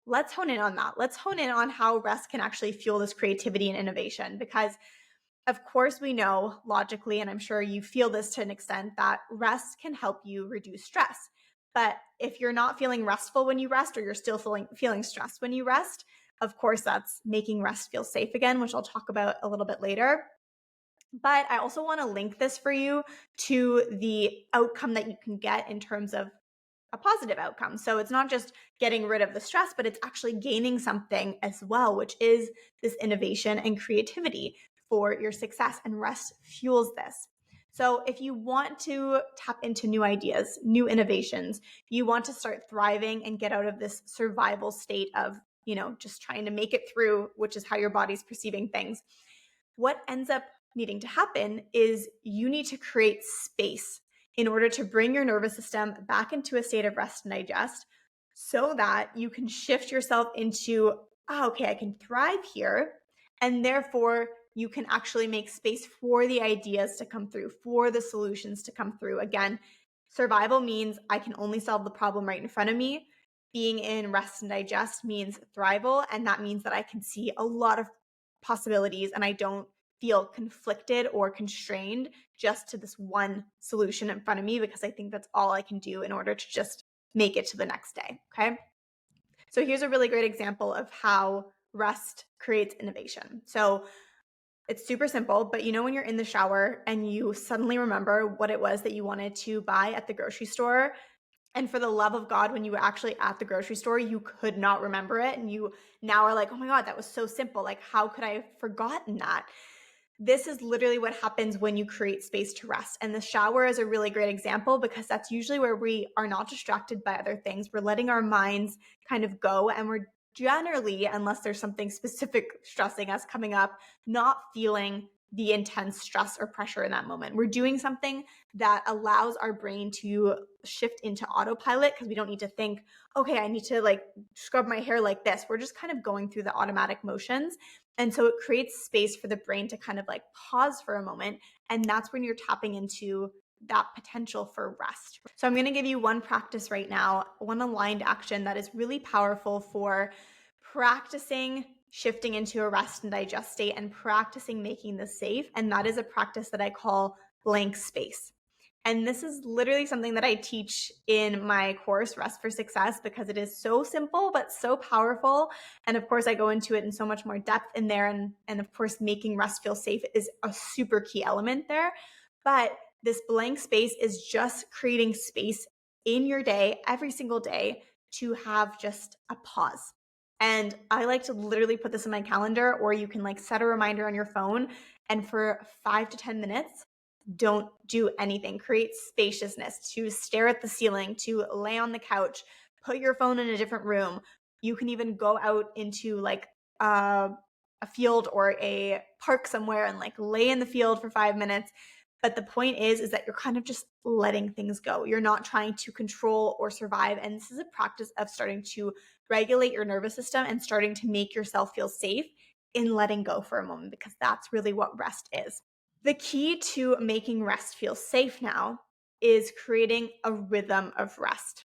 let's hone in on that. Let's hone in on how rest can actually fuel this creativity and innovation, because of course we know logically, and I'm sure you feel this to an extent, that rest can help you reduce stress. But if you're not feeling restful when you rest, or you're still feeling stressed when you rest, of course that's making rest feel safe again, which I'll talk about a little bit later. But I also want to link this for you to the outcome that you can get in terms of a positive outcome. So it's not just getting rid of the stress, but it's actually gaining something as well, which is this innovation and creativity for your success. And rest fuels this. So if you want to tap into new ideas, new innovations, you want to start thriving and get out of this survival state of, just trying to make it through, which is how your body's perceiving things. What ends up needing to happen is you need to create space in order to bring your nervous system back into a state of rest and digest, so that you can shift yourself into, okay, I can thrive here. And therefore, you can actually make space for the ideas to come through, for the solutions to come through. Again, survival means I can only solve the problem right in front of me. Being in rest and digest means thrival. And that means that I can see a lot of possibilities and I don't feel conflicted or constrained just to this one solution in front of me, because I think that's all I can do in order to just make it to the next day. Okay. So here's a really great example of how rest creates innovation. So it's super simple, but when you're in the shower and you suddenly remember what it was that you wanted to buy at the grocery store, and for the love of God, when you were actually at the grocery store, you could not remember it. And you now are like, oh my God, that was so simple. Like, how could I have forgotten that? This is literally what happens when you create space to rest. And the shower is a really great example, because that's usually where we are not distracted by other things. We're letting our minds kind of go, and we're generally, unless there's something specific stressing us coming up, not feeling the intense stress or pressure in that moment. We're doing something that allows our brain to shift into autopilot, because we don't need to think, okay, I need to scrub my hair like this. We're just kind of going through the automatic motions. And so it creates space for the brain to kind of pause for a moment. And that's when you're tapping into that potential for rest. So I'm going to give you one practice right now, one aligned action that is really powerful for practicing shifting into a rest and digest state and practicing making this safe. And that is a practice that I call blank space. And this is literally something that I teach in my course, Rest for Success, because it is so simple, but so powerful. And of course, I go into it in so much more depth in there. And of course, making rest feel safe is a super key element there. But this blank space is just creating space in your day, every single day, to have just a pause. And I like to literally put this in my calendar, or you can set a reminder on your phone. And for 5 to 10 minutes, don't do anything. Create spaciousness, to stare at the ceiling, to lay on the couch, put your phone in a different room. You can even go out into a field or a park somewhere and lay in the field for 5 minutes. But the point is that you're kind of just letting things go. You're not trying to control or survive. And this is a practice of starting to regulate your nervous system and starting to make yourself feel safe in letting go for a moment, because that's really what rest is. The key to making rest feel safe now is creating a rhythm of rest.